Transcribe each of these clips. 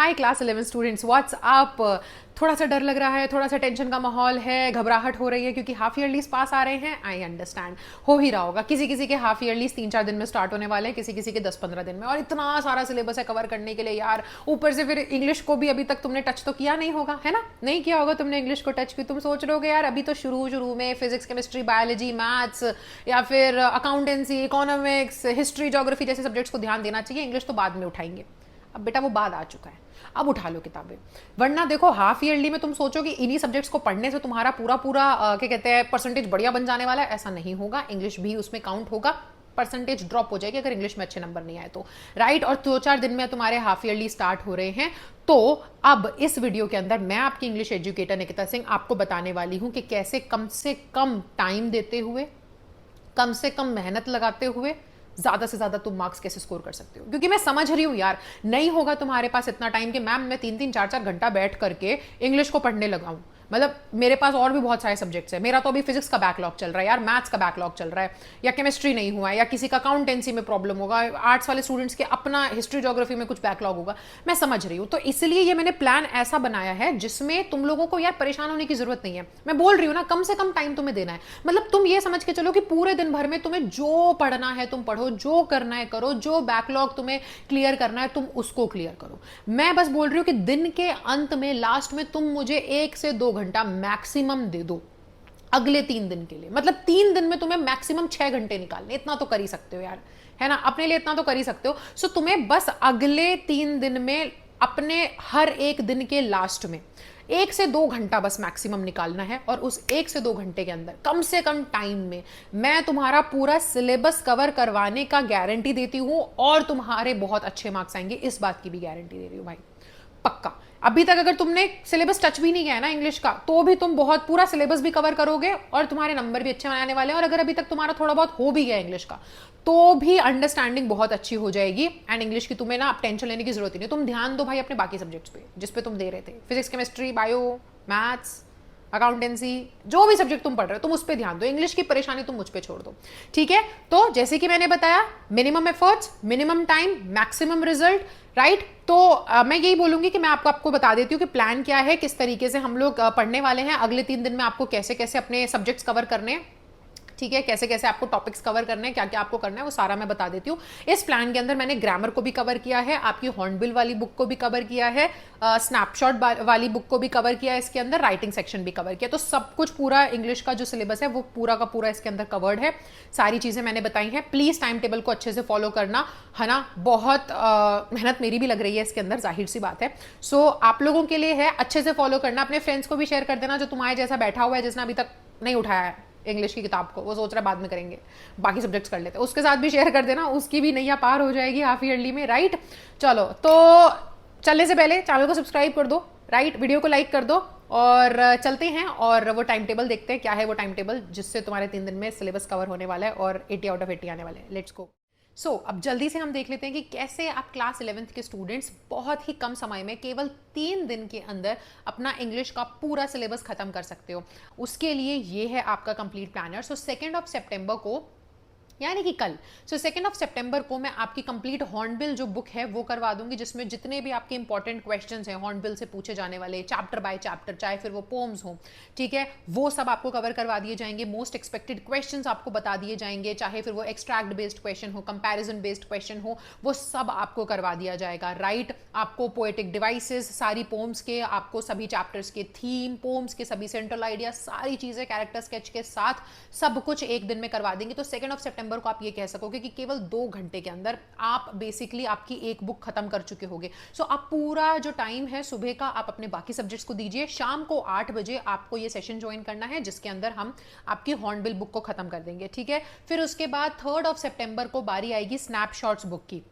हाय class 11 students, what's up. थोड़ा सा डर लग रहा है, थोड़ा सा टेंशन का माहौल है, घबराहट हो रही है क्योंकि हाफ ईयरलीज पास आ रहे हैं। आई अंडरस्टैंड, हो ही रहा होगा। किसी किसी के हाफ ईयरलीज 3-4 दिन में स्टार्ट होने वाले हैं, किसी किसी के 10-15 दिन में, और इतना सारा सिलेबस है कवर करने के लिए यार। ऊपर से फिर इंग्लिश को भी अभी तक तुमने टच तो किया नहीं होगा, है ना? नहीं किया होगा तुमने इंग्लिश को टच भी। तुम सोच रहे हो यार अभी तो शुरू शुरू में फिजिक्स, केमिस्ट्री, बायोलॉजी, मैथ्स या फिर अकाउंटेंसी, इकोनॉमिक्स, हिस्ट्री, ज्योग्राफी जैसे सब्जेक्ट्स को ध्यान देना चाहिए, इंग्लिश तो बाद में उठाएंगे। अब बेटा वो बाद आ चुका है, अब उठा लो किताबें। वरना देखो हाफ ईयरली में तुम सोचो कि इन्हीं सब्जेक्ट्स को पढ़ने से तुम्हारा पूरा पूरा क्या कहते हैं परसेंटेज बढ़िया बन जाने वाला है, ऐसा नहीं होगा। इंग्लिश भी उसमें काउंट होगा, परसेंटेज ड्रॉप हो जाएगी अगर इंग्लिश में अच्छे नंबर नहीं आए तो, राइट। और 2-4 दिन में तुम्हारे हाफ ईयरली स्टार्ट हो रहे हैं। तो अब इस वीडियो के अंदर मैं आपकी इंग्लिश एजुकेटर निकिता सिंह आपको बताने वाली हूं कि कैसे कम से कम टाइम देते हुए, कम से कम मेहनत लगाते हुए ज्यादा से ज्यादा तुम मार्क्स कैसे स्कोर कर सकते हो। क्योंकि मैं समझ रही हूं यार, नहीं होगा तुम्हारे पास इतना टाइम कि मैम मैं 3-3, 4-4 घंटा बैठ करके इंग्लिश को पढ़ने लगाऊं। मतलब मेरे पास और भी बहुत सारे सब्जेक्ट्स हैं। मेरा तो अभी फिजिक्स का बैकलॉग चल रहा है यार, मैथ्स का बैकलॉग चल रहा है, या केमिस्ट्री नहीं हुआ है, या किसी का अकाउंटेंसी में प्रॉब्लम होगा, आर्ट्स वाले स्टूडेंट्स के अपना हिस्ट्री ज्योग्राफी में कुछ बैकलॉग होगा। मैं समझ रही हूँ, तो इसलिए ये मैंने प्लान ऐसा बनाया है जिसमें तुम लोगों को यार परेशान होने की जरूरत नहीं है। मैं बोल रही हूँ ना, कम से कम टाइम तुम्हें देना है। मतलब तुम ये समझ के चलो कि पूरे दिन भर में तुम्हें जो पढ़ना है तुम पढ़ो, जो करना है करो, जो बैकलॉग तुम्हें क्लियर करना है तुम उसको क्लियर करो। मैं बस बोल रही हूँ कि दिन के अंत में, लास्ट में तुम मुझे 1 से 2 घंटा मैक्सिमम दे दो अगले 3 दिन के लिए। मतलब 3 दिन में तुम्हें मैक्सिमम 6 घंटे निकालने, इतना तो कर ही सकते हो यार, है ना? अपने लिए इतना तो कर ही सकते हो। सो तुम्हें बस अगले 3 दिन में अपने हर एक दिन के लास्ट में 1 से 2 घंटा बस मैक्सिमम निकालना है। और उस 1 से 2 घंटे के अंदर कम से कम टाइम में मैं तुम्हारा पूरा सिलेबस कवर करवाने का गारंटी देती हूं, और तुम्हारे बहुत अच्छे मार्क्स आएंगे, इस बात की भी गारंटी दे रही हूं भाई, पक्का। अभी तक अगर तुमने सिलेबस टच भी नहीं किया है ना इंग्लिश का, तो भी तुम बहुत पूरा सिलेबस भी कवर करोगे और तुम्हारे नंबर भी अच्छे आने वाले हैं। और अगर अभी तक तुम्हारा थोड़ा बहुत हो भी गया इंग्लिश का, तो भी अंडरस्टैंडिंग बहुत अच्छी हो जाएगी। एंड इंग्लिश की तुम्हें ना अब टेंशन लेने की जरूरत ही नहीं। तुम ध्यान दो भाई अपने बाकी सब्जेक्ट्स पे जिस पे तुम दे रहे थे, physics, chemistry, bio, maths, accountancy, जो भी सब्जेक्ट तुम पढ़ रहे हो तुम उस पर ध्यान दो। इंग्लिश की परेशानी तुम मुझ पे छोड़ दो, ठीक है? तो जैसे कि मैंने बताया, minimum efforts, minimum time, maximum result, right. तो मैं यही बोलूंगी कि मैं आपको बता देती हूँ कि प्लान क्या है, किस तरीके से हम लोग पढ़ने वाले हैं अगले 3 दिन में, आपको कैसे कैसे अपने सब्जेक्ट्स कवर करने हैं, ठीक है? कैसे कैसे आपको टॉपिक्स कवर करने हैं, क्या क्या आपको करना है, वो सारा मैं बता देती हूँ। इस प्लान के अंदर मैंने ग्रामर को भी कवर किया है, आपकी हॉर्नबिल वाली बुक को भी कवर किया है, स्नैपशॉट वाली बुक को भी कवर किया है, इसके अंदर राइटिंग सेक्शन भी कवर किया। तो सब कुछ पूरा इंग्लिश का जो सिलेबस है वो पूरा का पूरा इसके अंदर कवर्ड है। सारी चीजें मैंने बताई हैं। प्लीज टाइम टेबल को अच्छे से फॉलो करना, है ना? बहुत मेहनत मेरी भी लग रही है इसके अंदर, जाहिर सी बात है। सो आप लोगों के लिए है, अच्छे से फॉलो करना। अपने फ्रेंड्स को भी शेयर कर देना जो तुम्हारे जैसा बैठा हुआ है, जिसने अभी तक नहीं उठाया है इंग्लिश की किताब को, वो सोच रहा है बाद में करेंगे, बाकी सब्जेक्ट्स कर लेते हैं, उसके साथ भी शेयर कर देना, उसकी भी नैया पार हो जाएगी हाफ ईयरली में, राइट। चलो, तो चलने से पहले चैनल को सब्सक्राइब कर दो, राइट, वीडियो को लाइक कर दो, और चलते हैं और वो टाइम टेबल देखते हैं क्या है वो टाइम टेबल जिससे तुम्हारे 3 दिन में सिलेबस कवर होने वाला है और 80 आउट ऑफ 80 आने वाले हैं। Let's go. सो अब जल्दी से हम देख लेते हैं कि कैसे आप क्लास 11th के स्टूडेंट्स बहुत ही कम समय में केवल 3 दिन के अंदर अपना इंग्लिश का पूरा सिलेबस खत्म कर सकते हो। उसके लिए ये है आपका कंप्लीट प्लानर। सो 2 सितंबर को, यानी कि कल, 2 सितंबर को मैं आपकी कंप्लीट हॉर्नबिल जो बुक है वो करवा दूंगी, जिसमें जितने भी आपके इंपॉर्टेंट क्वेश्चंस हैं हॉर्नबिल से पूछे जाने वाले, चैप्टर बाय चैप्टर, चाहे फिर वो पोम्स हो, ठीक है, वो सब आपको कवर करवा दिए जाएंगे। मोस्ट एक्सपेक्टेड क्वेश्चंस आपको बता दिए जाएंगे, चाहे फिर वो एक्सट्रैक्ट बेस्ड क्वेश्चन हो, कंपैरिजन बेस्ड क्वेश्चन हो, वो सब आपको करवा दिया जाएगा, राइट। आपको पोएटिक डिवाइसेस, सारी पोम्स के, आपको सभी चैप्टर्स के थीम, पोम्स के सभी सेंट्रल आइडिया, सारी चीजें कैरेक्टर स्केच के साथ सब कुछ एक दिन में करवा देंगे। तो 2 सितंबर को आप ये कह सकोगे कि केवल 2 घंटे के अंदर आप बेसिकली आपकी एक बुक खत्म कर चुके होगे। सो आप पूरा जो टाइम है सुबह का आप अपने बाकी सब्जेक्ट्स को दीजिए। शाम को 8 बजे आपको ये सेशन ज्वाइन करना है जिसके अंदर हम आपकी हॉर्नबिल बुक को खत्म कर देंगे, ठीक है। फिर उसके बाद 3 सितंबर को बारी आएगी स्नैपशॉट्स बुक की।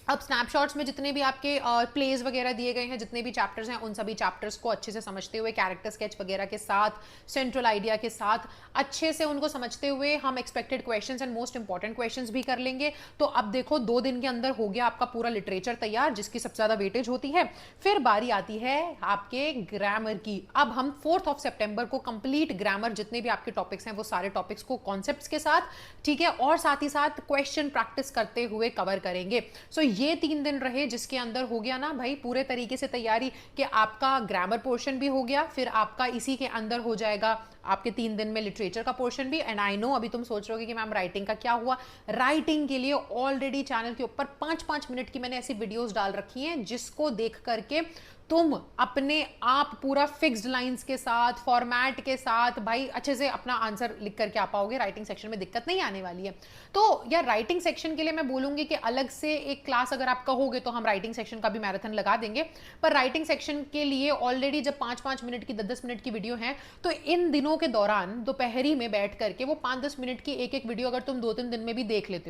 अब स्नैपशॉट्स में जितने भी आपके प्लेज वगैरह दिए गए हैं, जितने भी चैप्टर्स हैं, उन सभी चैप्टर्स को अच्छे से समझते हुए, कैरेक्टर स्केच वगैरह के साथ, सेंट्रल आइडिया के साथ, अच्छे से उनको समझते हुए हम expected questions and most important questions भी कर लेंगे। तो अब देखो 2 दिन के अंदर हो गया आपका पूरा लिटरेचर तैयार, जिसकी सबसे ज्यादा वेटेज होती है। फिर बारी आती है आपके ग्रामर की। अब हम 4 सितंबर को कंप्लीट ग्रामर, जितने भी आपके टॉपिक्स हैं वो सारे टॉपिक्स को कॉन्सेप्ट्स के साथ, ठीक है, और साथ ही साथ क्वेश्चन प्रैक्टिस करते हुए कवर करेंगे। सो ये 3 दिन रहे जिसके अंदर हो गया ना भाई पूरे तरीके से तैयारी, कि आपका ग्रामर पोर्शन भी हो गया, फिर आपका इसी के अंदर हो जाएगा आपके 3 दिन में लिटरेचर का पोर्शन भी। एंड आई नो अभी तुम सोच रहे हो कि मैम राइटिंग का क्या हुआ। राइटिंग के लिए ऑलरेडी चैनल के ऊपर 5-5 मिनट की मैंने ऐसी वीडियोस डाल रखी हैं जिसको देख करके तुम अपने आप पूरा फिक्स्ड लाइंस के साथ, फॉर्मेट के साथ भाई अच्छे से अपना आंसर लिख करके आ पाओगे। राइटिंग सेक्शन में दिक्कत नहीं आने वाली है। तो यार राइटिंग सेक्शन के लिए मैं बोलूंगी कि अलग से एक क्लास अगर आप कहोगे तो हम राइटिंग सेक्शन का भी मैराथन लगा देंगे। पर राइटिंग सेक्शन के लिए ऑलरेडी जब 5-5 मिनट की 10-10 मिनट की वीडियो है, तो इन दिनों के दौरान दोपहरी में बैठ करके वो 5-10 मिनट की एक वीडियो अगर तुम 2-3 दिन में भी देख लेते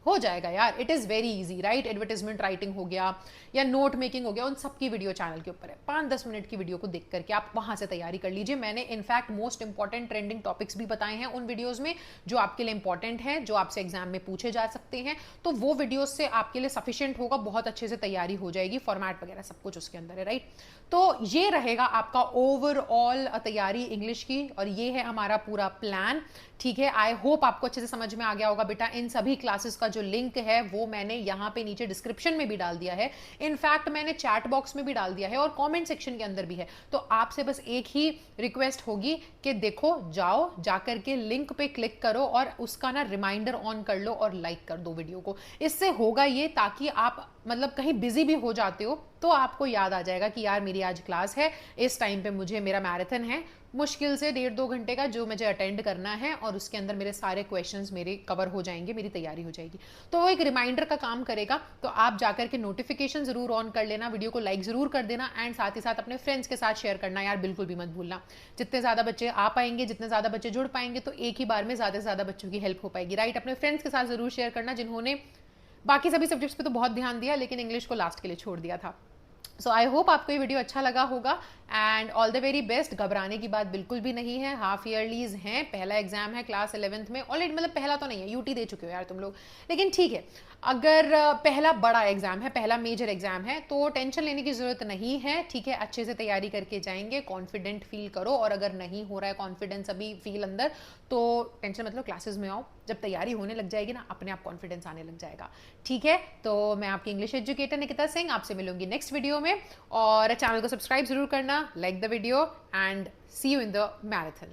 हो जाएगा यार। It is very easy, right. Advertisement writing हो गया या नोट मेकिंग हो गया, उन सब की वीडियो चैनल के ऊपर है। 5-10 मिनट की वीडियो को देख करके आप वहां से तैयारी कर लीजिए। मैंने in fact most important trending topics भी बताए हैं उन वीडियोस में, जो आपके लिए इंपॉर्टेंट हैं, जो आपसे एग्जाम में पूछे जा सकते हैं। तो वो वीडियोज से आपके लिए सफिशियंट होगा, बहुत अच्छे से तैयारी हो जाएगी, फॉर्मेट वगैरह सब कुछ उसके अंदर है, राइट। तो ये रहेगा आपका ओवरऑल तैयारी इंग्लिश की, और ये है हमारा पूरा प्लान, ठीक है। आई होप आपको अच्छे से समझ में आ गया होगा बेटा। इन सभी क्लासेस का जो लिंक है वो मैंने यहाँ पे नीचे डिस्क्रिप्शन में भी डाल दिया है, इनफैक्ट मैंने चैट बॉक्स में भी डाल दिया है और कमेंट सेक्शन के अंदर भी है। तो आपसे बस एक ही रिक्वेस्ट होगी कि देखो, जाओ जाकर के लिंक पे क्लिक करो और उसका ना रिमाइंडर ऑन कर लो और लाइक कर दो वीडियो को। इससे होगा ये, ताकि आप मतलब कहीं बिजी भी हो जाते हो तो आपको याद आ जाएगा कि यार मेरी आज क्लास है, इस टाइम पे मुझे मेरा मैराथन है, मुश्किल से 1.5-2 घंटे का, जो मुझे अटेंड करना है, और उसके अंदर मेरे सारे क्वेश्चंस मेरे कवर हो जाएंगे, मेरी तैयारी हो जाएगी। तो वो एक रिमाइंडर का काम करेगा। तो आप जाकर के नोटिफिकेशन जरूर ऑन कर लेना, वीडियो को लाइक जरूर कर देना, एंड साथ ही साथ अपने फ्रेंड्स के साथ शेयर करना यार बिल्कुल भी मत भूलना। जितने ज्यादा बच्चे आ पाएंगे, जितने ज्यादा बच्चे जुड़ पाएंगे, तो एक ही बार में ज्यादा से ज्यादा बच्चों की हेल्प हो पाएगी, राइट। अपने फ्रेंड्स के साथ जरूर शेयर करना जिन्होंने बाकी सभी सब्जेक्ट्स पे तो बहुत ध्यान दिया लेकिन इंग्लिश को लास्ट के लिए छोड़ दिया था। सो आई होप आपको ये वीडियो अच्छा लगा होगा, and all the very best. घबराने की बात बिल्कुल भी नहीं है, हाफ ईयरलीज हैं, पहला एग्जाम है क्लास 11th में ऑलरेडी, मतलब पहला तो नहीं है, यूटी दे चुके हो यार तुम लोग, लेकिन ठीक है। अगर पहला बड़ा एग्जाम है, पहला मेजर एग्जाम है, तो टेंशन लेने की जरूरत नहीं है, ठीक है। अच्छे से तैयारी करके जाएंगे, कॉन्फिडेंट फील करो, और अगर नहीं हो रहा है कॉन्फिडेंस अभी फील अंदर, तो टेंशन मतलब क्लासेस में आओ, जब तैयारी होने लग जाएगी ना अपने आप कॉन्फिडेंस आने लग जाएगा, ठीक है। तो मैं आपकी इंग्लिश एजुकेटर निकिता सिंह आपसे मिलूंगी नेक्स्ट वीडियो में, और चैनल को सब्सक्राइब जरूर करना, like the video, and see you in the marathon.